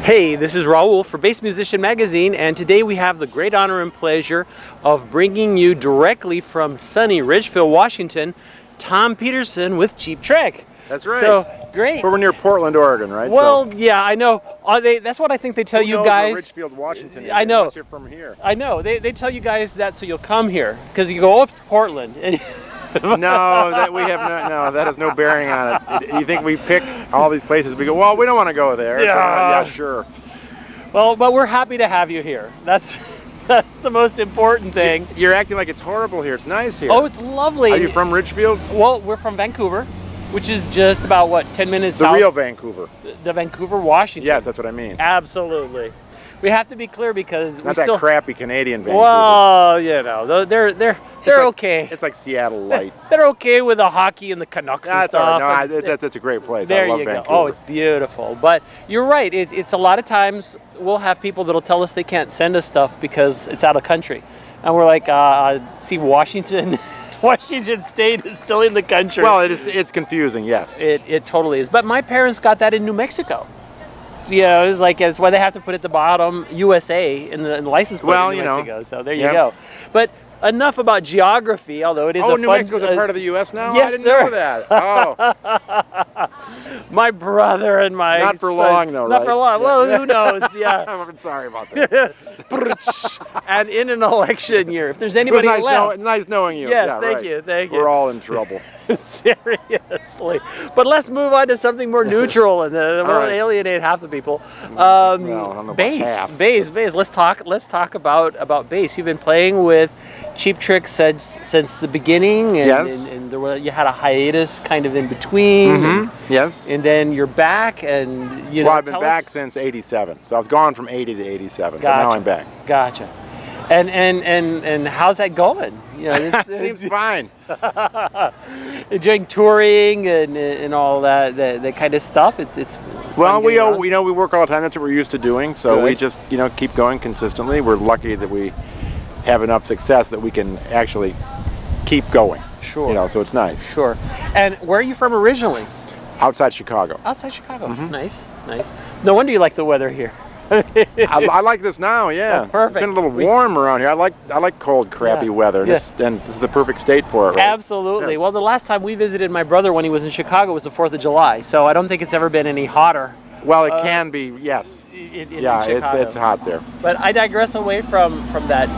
Hey, this is Raul for Bass Musician Magazine, and today we have the great honor and pleasure of bringing you directly from sunny Ridgefield, Washington, Tom Peterson with Cheap Trick. That's right. So, great. We're near Portland, Oregon, right? Well, yeah, I know. That's what I think they tell Who you knows guys. where Ridgefield, Washington is, I know. unless you're from here. I know. They tell you guys that so you'll come here, because you go up to Portland. And No, that has no bearing on it. You think we pick all these places? We go, well, we don't want to go there. Yeah. So, yeah, sure. Well, but we're happy to have you here. That's the most important thing. You're acting like it's horrible here. It's nice here. Oh, it's lovely. Are you from Ridgefield? Well, we're from Vancouver, which is just about, what, 10 minutes The south? real Vancouver. The Vancouver, Washington. Yes, that's what I mean. Absolutely. We have to be clear because Not that crappy Canadian Vancouver. Well, you know, they're okay. It's like Seattle light. They're okay with the hockey and the Canucks and That's all stuff. right. No, that's a great place. There I love you Vancouver. go. Oh, it's beautiful. But you're right. It's a lot of times we'll have people that'll tell us they can't send us stuff because it's out of country, and we're like, see, Washington. Washington State is still in the country. Well, it's confusing, yes. It totally is. But my parents got that in New Mexico. You know, it's why they have to put at the bottom USA in the license plate in New Mexico. So there you go. But enough about geography, although it is New Mexico's a part of the U.S. now? Yes, I didn't sir. know that. Oh. My brother and my Not for son, long, though, Not right? for long. Yeah. Well, who knows? Yeah. I'm sorry about that. And in an election year, if there's It was anybody nice, left. nice knowing you. Yes, Yeah, thank right. you, thank you. We're all in trouble. Seriously. But let's move on to something more neutral and we won't alienate half the people. I don't know about half. Bass. Let's talk about bass. You've been playing with Cheap Trick since the beginning, and, Yes. and you had a hiatus kind of in between. Yes. And then you're back, and you know. Well, I've been back since '87, so I was gone from '80 to '87. But now I'm back. Gotcha. And how's that going? You know, It seems fine. Enjoying touring and all that kind of stuff. It's Well, fun we getting around. we work all the time. That's what we're used to doing. So Good. we just keep going consistently. We're lucky that we have enough success that we can actually keep going. Sure. So it's nice. Sure. And where are you from originally? Outside Chicago. Outside Chicago. Nice. No wonder you like the weather here. I like this now, yeah. Oh, perfect. It's been a little warm around here. I like cold, crappy weather. Yeah. And this is the perfect state for it, right? Absolutely. Yes. Well, the last time we visited my brother when he was in Chicago was the 4th of July, so I don't think it's ever been any hotter. Well, it can be, yes. In Yeah, it's hot there. But I digress away from that.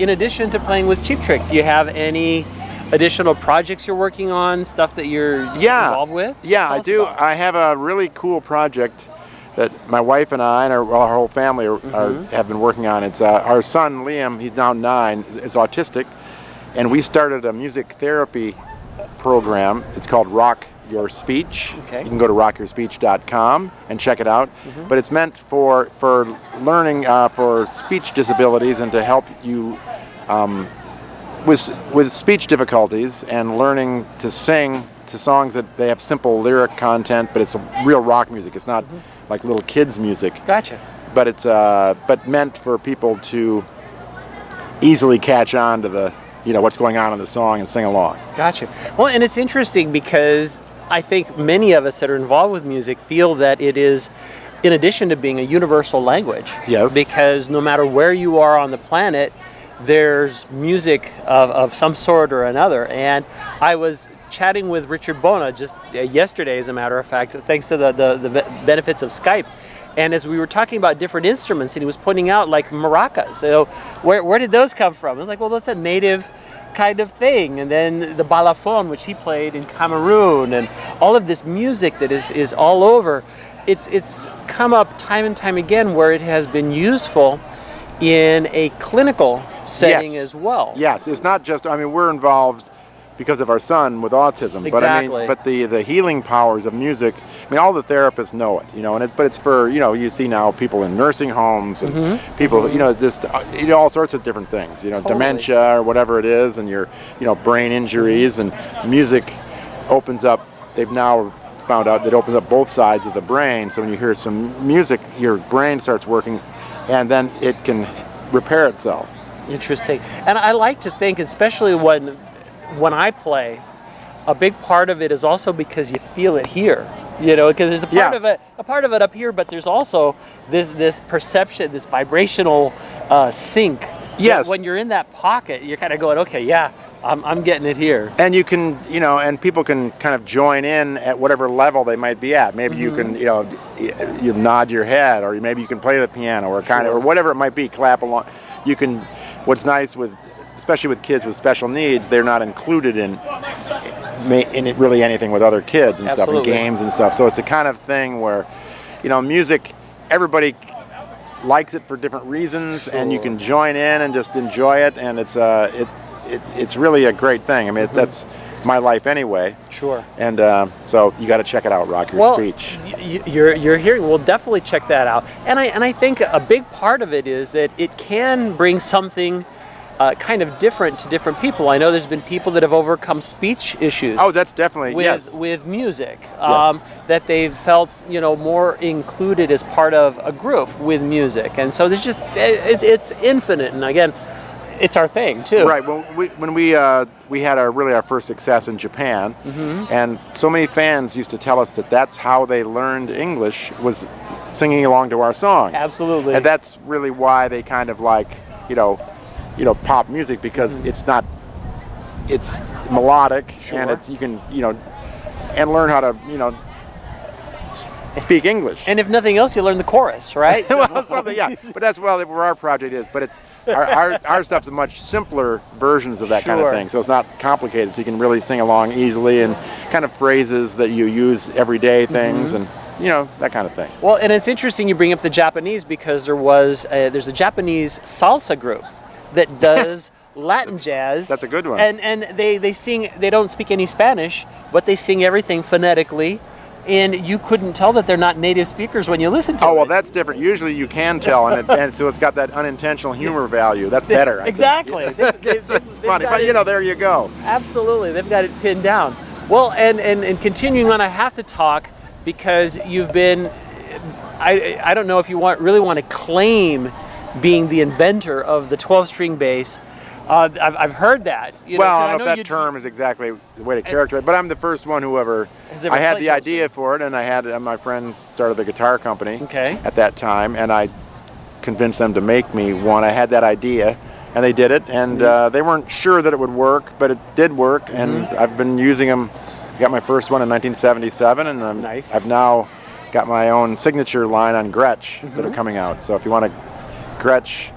In addition to playing with Cheap Trick, do you have any additional projects you're working on, stuff that you're involved with? Yeah, Tell I us do. about it. I have a really cool project that my wife and I and our whole family have been working on. It's our son Liam. He's now 9. Is autistic, and we started a music therapy program. It's called Rock Your Speech. Okay. You can go to rockyourspeech.com and check it out. But it's meant for learning for speech disabilities and to help you with speech difficulties and learning to sing to songs that they have simple lyric content, but it's real rock music. It's not like little kids music. Gotcha. But it's meant for people to easily catch on to the what's going on in the song and sing along. Gotcha. Well, and it's interesting because I think many of us that are involved with music feel that it is, in addition to being a universal language. Yes. Because no matter where you are on the planet, there's music of some sort or another. And I was chatting with Richard Bona just yesterday, as a matter of fact, thanks to the benefits of Skype. And as we were talking about different instruments, and he was pointing out like maracas. So where did those come from? I was like, well, that's a native kind of thing. And then the balafon, which he played in Cameroon, and all of this music that is all over. It's come up time and time again where it has been useful in a clinical setting as well. Yes, it's not just, we're involved because of our son with autism. Exactly. But the healing powers of music, all the therapists know it, but it's for, you see now people in nursing homes and people, just, all sorts of different things, dementia or whatever it is, and your, brain injuries, and music opens up, they've now found out that it opens up both sides of the brain, so when you hear some music, your brain starts working, and then it can repair itself. Interesting. And I like to think, especially when I play, a big part of it is also because you feel it here. You know, because there's a part Yeah. of it up here, but there's also this perception, this vibrational sync. that Yes. When you're in that pocket, you're kind of going, okay, yeah, I'm getting it here. And you can, you know, and people can kind of join in at whatever level they might be at. Maybe you can, you know, you nod your head, or maybe you can play the piano, or kind of, or whatever it might be, clap along. You can. What's nice with, especially with kids with special needs, they're not included in it really anything with other kids and stuff, Absolutely. and games and stuff. So it's a kind of thing where, you know, music, everybody likes it for different reasons, and you can join in and just enjoy it, and it's really a great thing. I mean, that's my life anyway. Sure. And so you got to check it out, Rock Your Well, Speech. you're hearing. We'll definitely check that out. And I think a big part of it is that it can bring something kind of different to different people. I know there's been people that have overcome speech issues. Oh, that's definitely, yes. With music, Yes. that they've felt, you know, more included as part of a group with music, and so there's just it's infinite. And again, it's our thing too. Right. Well, when we had our first success in Japan, and so many fans used to tell us that that's how they learned English, was singing along to our songs. Absolutely. And that's really why they kind of like, you know, pop music, because it's melodic, Sure. and you can, you know, and learn how to, you know, speak English. And if nothing else, you learn the chorus, right? Well, something, yeah. But that's where our project is. But it's our stuff's a much simpler versions of that kind of Sure. thing. So it's not complicated. So you can really sing along easily, and kind of phrases that you use everyday things, and you know, that kind of thing. Well, and it's interesting you bring up the Japanese, because there's a Japanese salsa group that does Latin jazz. That's a good one. And they sing. They don't speak any Spanish, but they sing everything phonetically. And you couldn't tell that they're not native speakers when you listen to it. Oh, well, that's different. Usually you can tell, and so it's got that unintentional humor value. That's better. I think. Exactly. It's They've funny, got but it- you know, there you go. Absolutely, they've got it pinned down. Well, and continuing on, I have to talk, because you've been, I don't know if you really want to claim being the inventor of the 12-string bass. I've heard that. You Well, I know, don't know if that term is exactly the way to characterize it, but I'm the first one who ever. Has ever I had played the 12 idea for it, and I had my friends started the guitar company. Okay. At that time, and I convinced them to make me one. I had that idea, and they did it, and they weren't sure that it would work, but it did work, and I've been using them. I got my first one in 1977, and Nice. I've now got my own signature line on Gretsch that are coming out. So if you want a Gretsch,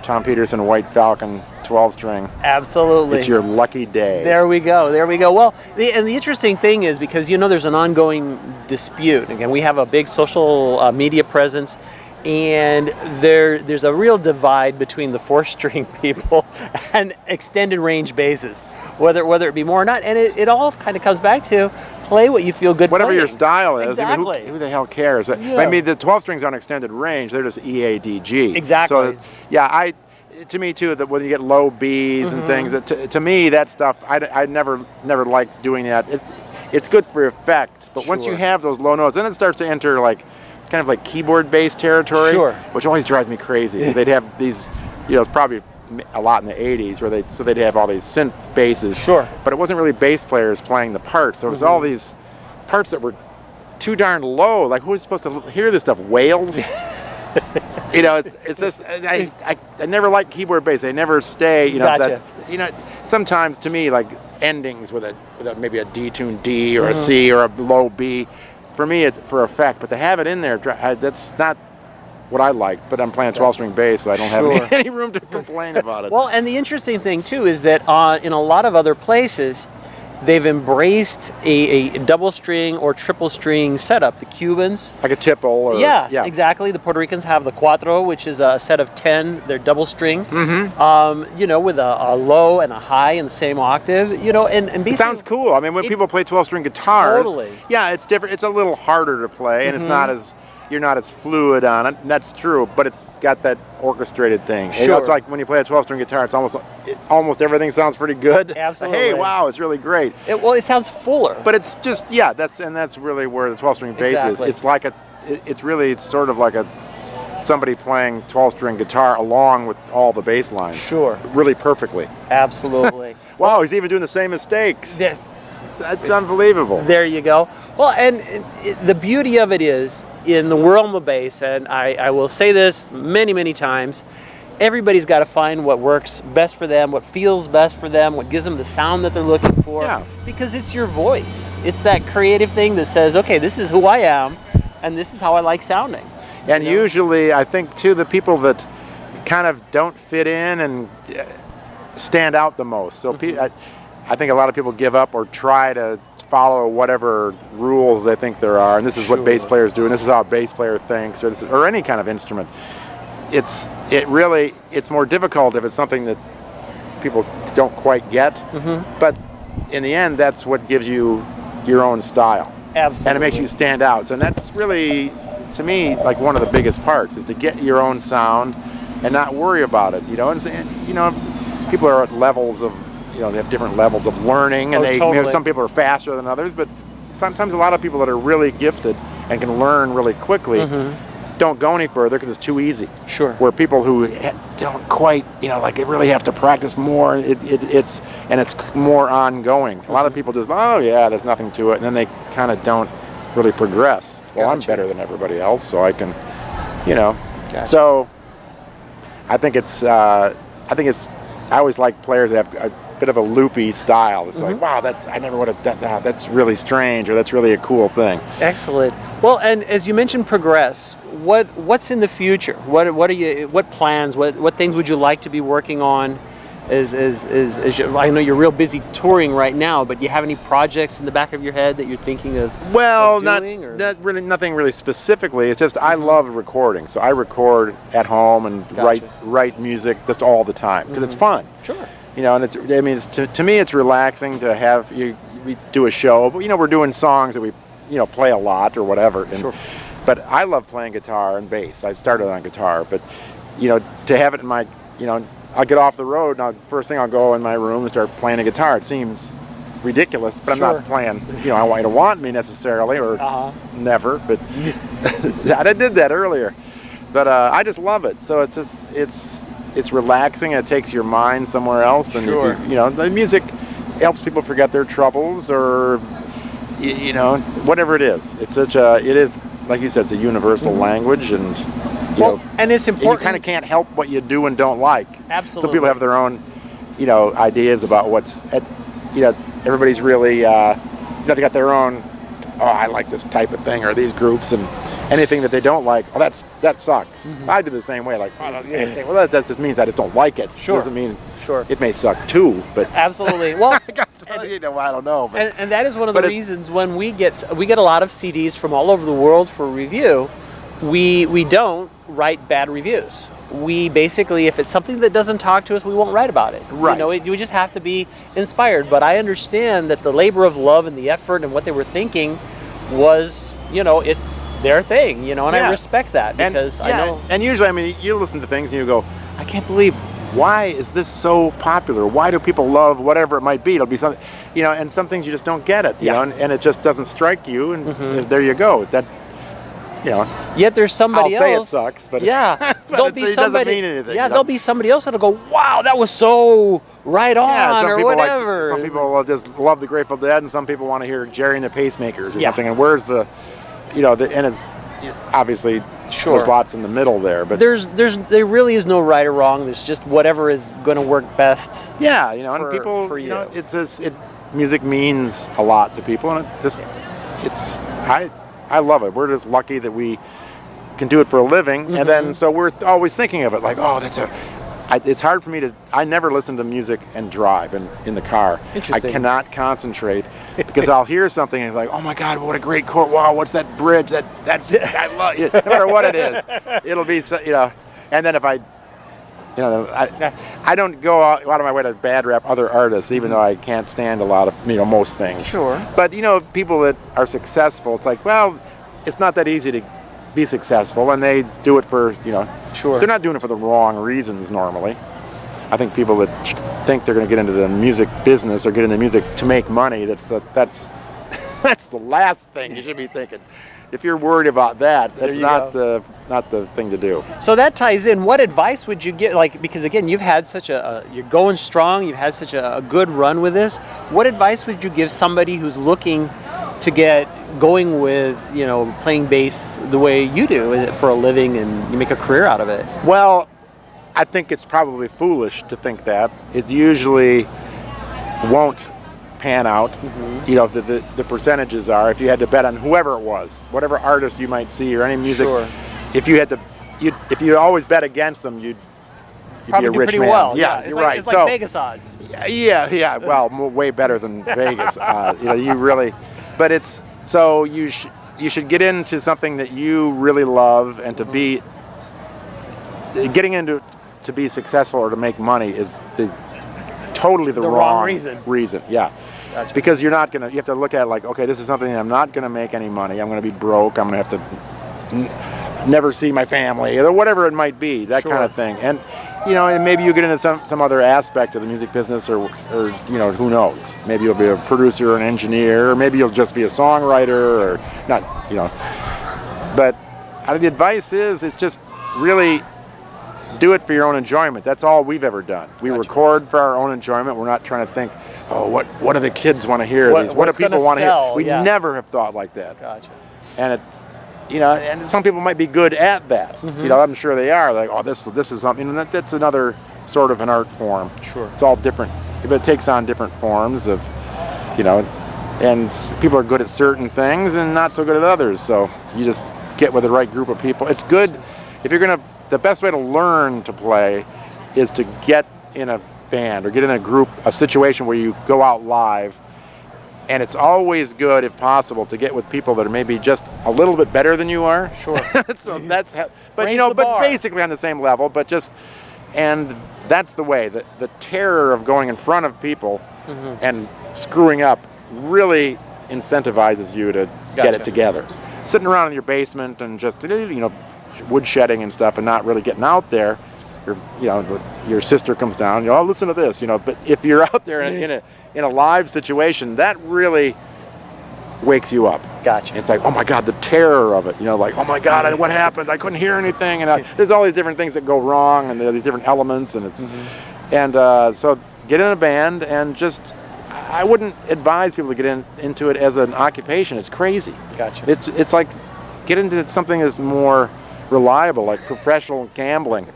Tom Peterson White Falcon 12-string, Absolutely. it's your lucky day. There we go. There we go. Well, the interesting thing is, because you know there's an ongoing dispute. Again, we have a big social media presence, and there's a real divide between the 4-string people and extended range basses, whether it be more or not. And it all kind of comes back to play what you feel good Whatever playing. your style is, I mean, Exactly. who the hell cares? Yeah. I mean, the 12 strings aren't extended range; they're just EADG. Exactly. So, yeah, to me too, that when you get low Bs and things, to me that stuff, I never liked doing that. It's good for effect, but once you Sure. have those low notes, then it starts to enter like kind of like keyboard bass territory, Sure. which always drives me crazy. 'Cause they'd have these, you know, it's probably a lot in the 80s where they'd have all these synth basses. Sure. But it wasn't really bass players playing the parts. So it was all these parts that were too darn low. Like, who's supposed to hear this stuff? Whales? You know, it's just, I never liked keyboard bass. They never stay, you know. Gotcha. You know, sometimes to me, like endings with maybe a D-tuned D or a C or a low B, for me, it's for effect. But to have it in there, that's not what I like. But I'm playing 12-string bass, so I don't Sure. have any room to complain about it. Well, and the interesting thing too is that in a lot of other places, they've embraced a double string or triple string setup. The Cubans, Like a tipple or yes, yeah. exactly. The Puerto Ricans have the cuatro, which is a set of 10. They're double string. You know, with a low and a high in the same octave. You know, and basically, It sounds cool. I mean, when people play 12-string guitars, Totally. yeah, it's different. It's a little harder to play, and it's not as you're not as fluid on it. And that's true, but it's got that orchestrated thing. You know, it's Sure. like when you play a 12-string guitar, it's almost everything sounds pretty good. Absolutely. Hey, wow, it's really great. It sounds fuller. But it's just that's really where the 12-string bass Exactly. is. It's like it's sort of like somebody playing 12-string guitar along with all the bass lines. Sure. Really perfectly. Absolutely. Wow, he's even doing the same mistakes. That's That's unbelievable. There you go. Well, and the beauty of it is, in the realm of bass, and I will say this many, many times, everybody's got to find what works best for them, what feels best for them, what gives them the sound that they're looking for. Yeah. Because it's your voice. It's that creative thing that says, okay, this is who I am, and this is how I like sounding. And You know? usually, I think, too, the people that kind of don't fit in and stand out the most. So I think a lot of people give up or try to follow whatever rules they think there are, and this is what bass players do, and this is how a bass player thinks, or any kind of instrument. It's more difficult if it's something that people don't quite get. But in the end, that's what gives you your own style. Absolutely. And it makes you stand out. So and that's really, to me, like one of the biggest parts is to get your own sound and not worry about it. And people are at levels of, they have different levels of learning, and Totally. some people are faster than others, but sometimes a lot of people that are really gifted and can learn really quickly don't go any further because it's too easy. Sure. Where people who don't quite, they really have to practice more. It's more ongoing. A lot of people just, oh yeah, there's nothing to it, and then they kind of don't really progress. Well, I'm Gotcha. better than everybody else, so I can, Gotcha. So I think I always like players that have a bit of a loopy style. It's like, wow, I never would have done that. That's really strange, or that's really a cool thing. Excellent. Well, and as you mentioned, progress. What's in the future? What plans? What things would you like to be working on? I know you're real busy touring right now, but do you have any projects in the back of your head that you're thinking of? Well, of doing, or? not really, nothing really specifically. It's just I love recording, so I record at home and Gotcha. write music just all the time because it's fun. Sure. And to me it's relaxing to have we do a show, but we're doing songs that we play a lot or whatever. And, Sure. But I love playing guitar and bass. I started on guitar, but to have it in my I'll get off the road and first thing I'll go in my room and start playing a guitar. It seems ridiculous, but I'm Sure. not playing. I want you to want me necessarily, or never. But I did that earlier. But I just love it. So it's relaxing, and it takes your mind somewhere else. And Sure. the music helps people forget their troubles, or whatever it is. It is, like you said, it's a universal language, and and it's you important. kind of can't help what you do and don't like. Absolutely. So people have their own, ideas about what's, everybody's really, they got their own, I like this type of thing, or these groups, and anything that they don't like, that sucks. I do the same way, like, well, that just means I just don't like it. Sure. Doesn't mean Sure. it may suck too, but Absolutely. Well, I don't know. But and that is one of the But reasons when we get a lot of CDs from all over the world for review, we don't write bad reviews. We basically, if it's something that doesn't talk to us, we won't write about it. Right. We just have to be inspired. But I understand that the labor of love and the effort and what they were thinking was, it's their thing, and I Yeah. respect that because I know. And usually, you listen to things and you go, I can't believe, why is this so popular? Why do people love whatever it might be? It'll be something, and some things you just don't get it, Yeah. and it just doesn't strike you, and there you go. That, Yet there's somebody I'll say it else. sucks, but yeah, but there'll it be doesn't somebody. mean anything, Yeah, there'll be somebody else that'll go, "Wow, that was so right on," some or people whatever. some people will just love the Grateful Dead, and some people want to hear Jerry and the Pacemakers or Yeah. something. And where's the, and it's obviously Sure. there's lots in the middle there, but there really is no right or wrong. There's just whatever is going to work best. yeah, for- and people, for you. music means a lot to people, and I love it. We're just lucky that we can do it for a living, and then so we're always thinking of it like, oh, it's hard for me I never listen to music and drive in the car. Interesting. I cannot concentrate because I'll hear something and like, oh my God, what a great chord! Wow, what's that bridge? That's I love it. No matter what it is, it'll be And then if I don't go out of my way to bad rap other artists, even though I can't stand a lot of most things. Sure. But people that are successful, it's like, well, it's not that easy to be successful, and they do it for Sure. They're not doing it for the wrong reasons normally. I think people that think they're going to get into the music business or get into music to make money, that's the last thing you should be thinking. if you're worried about that, There that's you not the thing to do. So that ties in. What advice would you give? Like, because again, you've had such you're going strong. You've had such a good run with this. What advice would you give somebody who's looking to get going with, playing bass the way you do for a living and you make a career out of it? Well, I think it's probably foolish to think that. It usually won't pan out. The percentages are, if you had to bet on whoever it was, whatever artist you might see or any music, Sure. if you always bet against them, you'd Probably be a do rich pretty man. well. Yeah, It's you're like, right. It's like Vegas odds. Yeah. Well, way better than Vegas. You really, but it's so you should get into something that you really love, and to be getting into to be successful or to make money is totally the wrong reason. Yeah. Gotcha. Because you have to look at it like, okay, this is something that I'm not going to make any money. I'm going to be broke. I'm going to have to never see my family, or whatever it might be, that Sure. kind of thing. And and maybe you get into some other aspect of the music business, or who knows? Maybe you'll be a producer or an engineer, or maybe you'll just be a songwriter, or not, But the advice is, it's just really do it for your own enjoyment. That's all we've ever done. We Gotcha. record for our own enjoyment. We're not trying to think, oh, what do the kids want to hear? What do what's people gonna want to hear? sell? We Yeah. never have thought like that. Gotcha. And it, and some people might be good at that. Mm-hmm. I'm sure they are. Like, oh, this is something. And that's another sort of an art form. Sure. It's all different, but it takes on different forms of, and people are good at certain things and not so good at others. So you just get with the right group of people. It's good if you're gonna. The best way to learn to play is to get in a band or get in a group, a situation where you go out live. And it's always good, if possible, to get with people that are maybe just a little bit better than you are. Sure. So but Raise the but bar. basically on the same level. And that's the way. The terror of going in front of people and screwing up really incentivizes you to get Gotcha. it together. Sitting around in your basement and just woodshedding and stuff, and not really getting out there. Your sister comes down. Oh, listen to this. But if you're out there in a live situation, that really wakes you up. Gotcha. It's like, oh my God, the terror of it. Like, oh my God, what happened? I couldn't hear anything, and there's all these different things that go wrong, and these different elements, and it's, so get in a band, and just, I wouldn't advise people to get into it as an occupation. It's crazy. Gotcha. It's like, get into something that's more reliable, like professional gambling.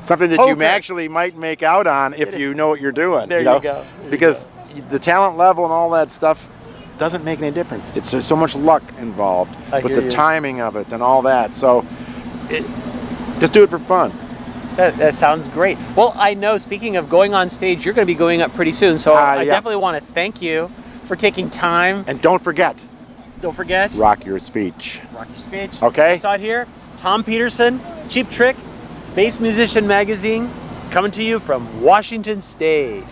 Something that Poker. you actually might make out on if you know what you're doing. There you go. Because the talent level and all that stuff doesn't make any difference. There's so much luck involved I with hear the you. timing of it and all that. So just do it for fun. That sounds great. Well, I know, speaking of going on stage, you're going to be going up pretty soon. So I Yes. definitely want to thank you for taking time. And don't forget, Don't forget, rock your speech. rock your speech. Okay. You saw it here. Tom Peterson, Cheap Trick, Bass Musician Magazine, coming to you from Washington State.